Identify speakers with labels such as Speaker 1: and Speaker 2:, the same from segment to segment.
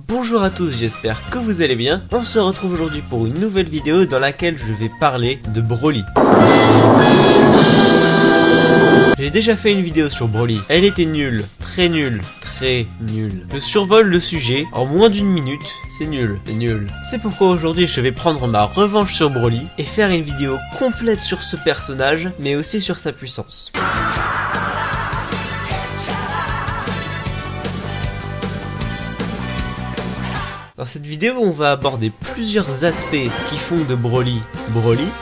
Speaker 1: Bonjour à tous, j'espère que vous allez bien. On se retrouve aujourd'hui pour une nouvelle vidéo dans laquelle je vais parler de Broly. J'ai déjà fait une vidéo sur Broly, elle était nulle, très nulle. Très nul. Je survole le sujet en moins d'une minute, c'est nul, c'est nul. C'est pourquoi aujourd'hui je vais prendre ma revanche sur Broly et faire une vidéo complète sur ce personnage, mais aussi sur sa puissance. Dans cette vidéo, on va aborder plusieurs aspects qui font de Broly,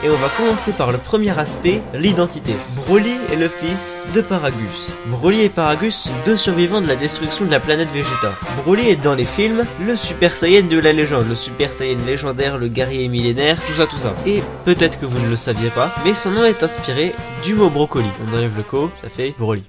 Speaker 1: et on va commencer par le premier aspect, l'identité. Broly est le fils de Paragus. Broly et Paragus sont deux survivants de la destruction de la planète Vegeta. Broly est dans les films le Super Saiyan de la légende, le Super Saiyan légendaire, le guerrier millénaire, tout ça. Et peut-être que vous ne le saviez pas, mais son nom est inspiré du mot brocoli. On enlève le co, ça fait Broly.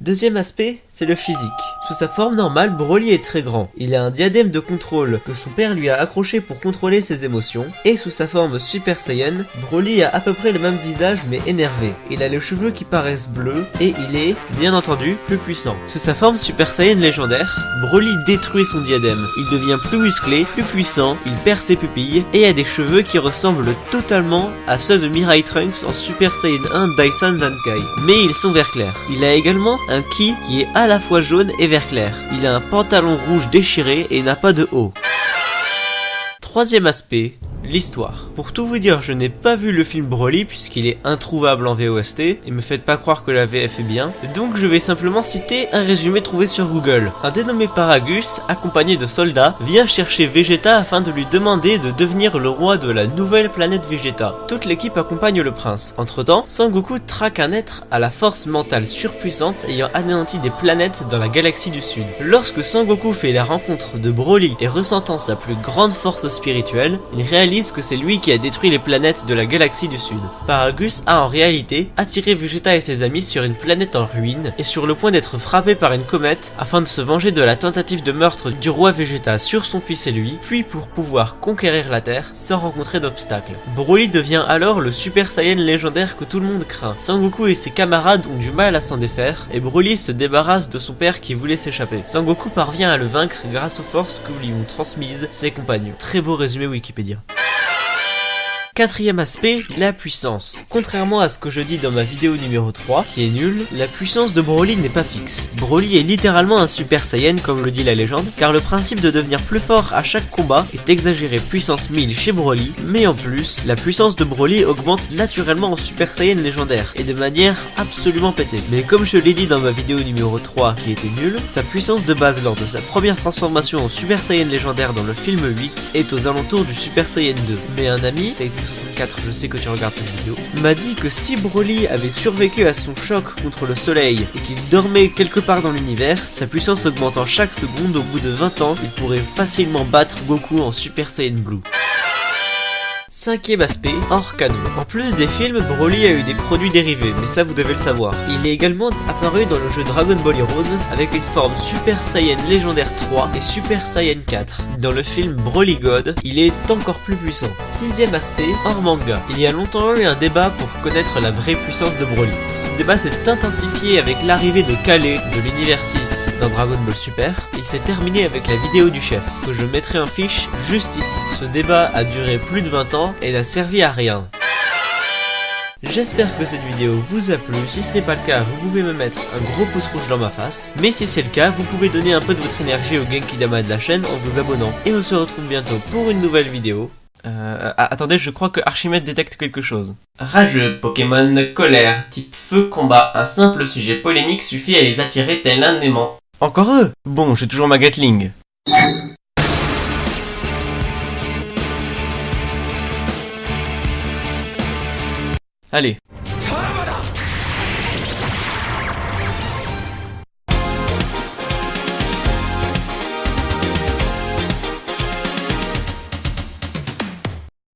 Speaker 1: Deuxième aspect, c'est le physique. Sous sa forme normale, Broly est très grand. Il a un diadème de contrôle que son père lui a accroché pour contrôler ses émotions. Et sous sa forme Super Saiyan, Broly a à peu près le même visage mais énervé. Il a les cheveux qui paraissent bleus et il est, bien entendu, plus puissant. Sous sa forme Super Saiyan légendaire, Broly détruit son diadème. Il devient plus musclé, plus puissant, il perd ses pupilles et a des cheveux qui ressemblent totalement à ceux de Mirai Trunks en Super Saiyan 1 Daisen Dankai. Mais ils sont vert clair. Il a également un ki qui est à la fois jaune et vert clair. Il a un pantalon rouge déchiré et n'a pas de haut. Troisième aspect, l'histoire. Pour tout vous dire, je n'ai pas vu le film Broly puisqu'il est introuvable en VOST et me faites pas croire que la VF est bien. Donc je vais simplement citer un résumé trouvé sur Google. Un dénommé Paragus, accompagné de soldats, vient chercher Vegeta afin de lui demander de devenir le roi de la nouvelle planète Vegeta. Toute l'équipe accompagne le prince. Entre-temps, Sangoku traque un être à la force mentale surpuissante ayant anéanti des planètes dans la galaxie du Sud. Lorsque Sangoku fait la rencontre de Broly et ressentant sa plus grande force spirituelle, il réalise que c'est lui qui a détruit les planètes de la galaxie du Sud. Paragus a en réalité attiré Vegeta et ses amis sur une planète en ruine et sur le point d'être frappé par une comète afin de se venger de la tentative de meurtre du roi Vegeta sur son fils et lui, puis pour pouvoir conquérir la Terre sans rencontrer d'obstacles. Broly devient alors le Super Saiyan légendaire que tout le monde craint. Sangoku et ses camarades ont du mal à s'en défaire et Broly se débarrasse de son père qui voulait s'échapper. Sangoku parvient à le vaincre grâce aux forces que lui ont transmises ses compagnons. Très beau résumé Wikipédia. Quatrième aspect, la puissance. Contrairement à ce que je dis dans ma vidéo numéro 3, qui est nulle, la puissance de Broly n'est pas fixe. Broly est littéralement un Super Saiyan comme le dit la légende, car le principe de devenir plus fort à chaque combat est exagéré puissance 1000 chez Broly, mais en plus, la puissance de Broly augmente naturellement en Super Saiyan légendaire, et de manière absolument pétée. Mais comme je l'ai dit dans ma vidéo numéro 3 qui était nulle, sa puissance de base lors de sa première transformation en Super Saiyan légendaire dans le film 8 est aux alentours du Super Saiyan 2. Mais un ami, 64, je sais que tu regardes cette vidéo, m'a dit que si Broly avait survécu à son choc contre le soleil et qu'il dormait quelque part dans l'univers, sa puissance augmentant chaque seconde, au bout de 20 ans, il pourrait facilement battre Goku en Super Saiyan Blue. Cinquième aspect, hors canon. En plus des films, Broly a eu des produits dérivés, mais ça vous devez le savoir. Il est également apparu dans le jeu Dragon Ball Heroes avec une forme Super Saiyan légendaire 3 et Super Saiyan 4. Dans le film Broly God, il est encore plus puissant. Sixième aspect, hors manga. Il y a longtemps eu un débat pour connaître la vraie puissance de Broly. Ce débat s'est intensifié avec l'arrivée de Calais de l'univers 6 dans Dragon Ball Super. Il s'est terminé avec la vidéo du chef, que je mettrai en fiche juste ici. Ce débat a duré plus de 20 ans et n'a servi à rien. J'espère que cette vidéo vous a plu, si ce n'est pas le cas, vous pouvez me mettre un gros pouce rouge dans ma face, mais si c'est le cas, vous pouvez donner un peu de votre énergie au Genkidama de la chaîne en vous abonnant. Et on se retrouve bientôt pour une nouvelle vidéo. Attendez, je crois que Archimède détecte quelque chose. Rageux, Pokémon, colère, type feu, combat, un simple sujet polémique suffit à les attirer tel un aimant. Encore eux? Bon, j'ai toujours ma Gatling. Allez.